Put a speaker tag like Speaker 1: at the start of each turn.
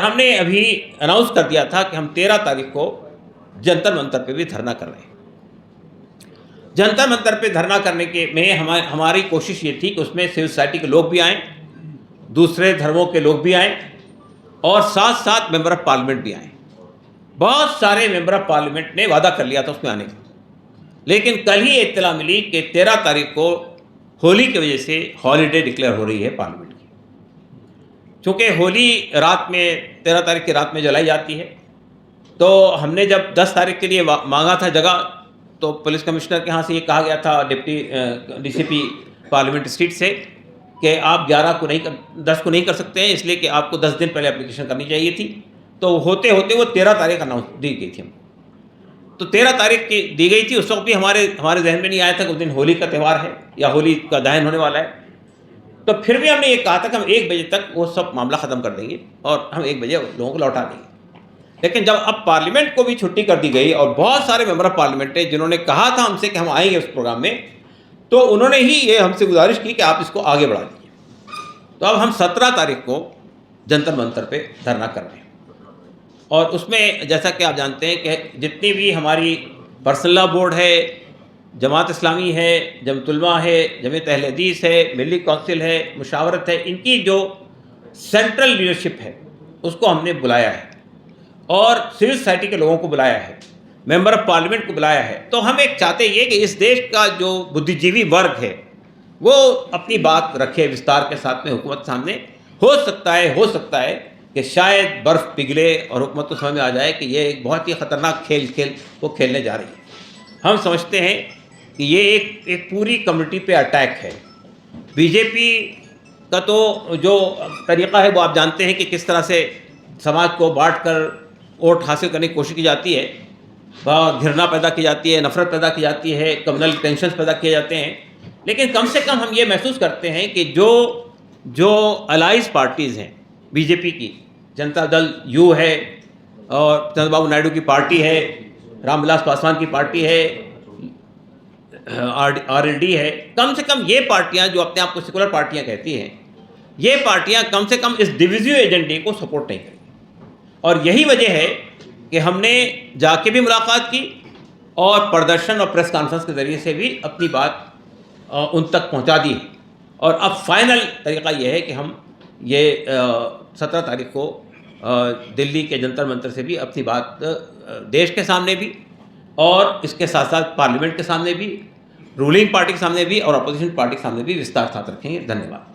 Speaker 1: हमने अभी अनाउंस कर दिया था कि हम 13 तारीख को जंतर मंतर पे भी धरना कर रहे हैं। जंतर मंतर पे धरना करने के में हमारी कोशिश ये थी कि उसमें सिविल सोसाइटी के लोग भी आएँ, दूसरे धर्मों के लोग भी आएँ और साथ-साथ मेंबर ऑफ पार्लियामेंट भी आएँ। बहुत सारे मेंबर ऑफ पार्लियामेंट ने वादा कर लिया था उसमें आने का। लेकिन कल ही इत्तला मिली कि 13 तारीख को होली की वजह से हॉलिडे डिक्लेयर हो रही है पार्लियामेंट की। चूँकि होली रात में 13 तारीख की रात में जलाई जाती है, तो हमने जब 10 तारीख के लिए मांगा था जगह, तो पुलिस कमिश्नर के यहाँ से ये कहा गया था डिप्टी डीसीपी पार्लियामेंट स्ट्रीट से कि आप 10 को नहीं कर सकते हैं, इसलिए कि आपको 10 दिन पहले एप्लीकेशन करनी चाहिए थी। तो होते होते वो 13 तारीख अनाउंस दी गई थी हमको। तो 13 तारीख की दी गई थी। उस वक्त भी हमारे जहन में नहीं आया था कि उस दिन होली का त्यौहार है या होली का दहन होने वाला है। तो फिर भी हमने ये कहा था कि हम 1 बजे तक वो सब मामला ख़त्म कर देंगे और हम 1 बजे लोगों को लौटा देंगे। लेकिन जब अब पार्लियामेंट को भी छुट्टी कर दी गई और बहुत सारे मेंबर ऑफ पार्लियामेंट हैं जिन्होंने कहा था हमसे कि हम आएंगे उस प्रोग्राम में, तो उन्होंने ही ये हमसे गुजारिश की कि आप इसको आगे बढ़ा दीजिए। तो अब हम 17 तारीख को जंतर मंतर पे धरना कर रहे हैं और उसमें जैसा कि आप जानते हैं कि जितनी भी हमारी पर्सनल लॉ बोर्ड है, जमात इस्लामी है, जमतुलमा है, जमीयत अहले हदीस है, मिली काउंसिल है, मुशावरत है, इनकी जो सेंट्रल लीडरशिप है उसको हमने बुलाया है और सिविल सोसाइटी के लोगों को बुलाया है, मेंबर ऑफ पार्लियामेंट को बुलाया है। तो हम एक चाहते ये कि इस देश का जो बुद्धिजीवी वर्ग है वो अपनी बात रखे विस्तार के साथ में हुकूमत सामने। हो सकता है कि शायद बर्फ़ पिघले और हुकूमत को समझ में आ जाए कि ये एक बहुत ही ख़तरनाक खेल वो खेलने जा रही है। हम समझते हैं कि ये एक पूरी कम्युनिटी पे अटैक है। बीजेपी का तो जो तरीक़ा है वो आप जानते हैं कि किस तरह से समाज को बांट कर वोट हासिल करने की कोशिश की जाती है, घृणा पैदा की जाती है, नफ़रत पैदा की जाती है, कम्युनल टेंशन्स पैदा किए जाते हैं। लेकिन कम से कम हम ये महसूस करते हैं कि जो अलाइज पार्टीज़ हैं बीजेपी की, जनता दल यू है और चंद्रबाबू नायडू की पार्टी है, रामविलास पासवान की पार्टी है, आरएलडी है, कम से कम ये पार्टियां जो अपने आप को सेकुलर पार्टियां कहती हैं, ये पार्टियां कम से कम इस डिविजिव एजेंडे को सपोर्ट नहीं करेंगी। और यही वजह है कि हमने जाके भी मुलाकात की और प्रदर्शन और प्रेस कॉन्फ्रेंस के ज़रिए से भी अपनी बात उन तक पहुंचा दी है। और अब फाइनल तरीक़ा यह है कि हम ये 17 तारीख को दिल्ली के जंतर मंतर से भी अपनी बात देश के सामने भी और इसके साथ साथ पार्लियामेंट के सामने भी, रूलिंग पार्टी के सामने भी और अपोजिशन पार्टी के सामने भी विस्तार साथ रखेंगे। धन्यवाद।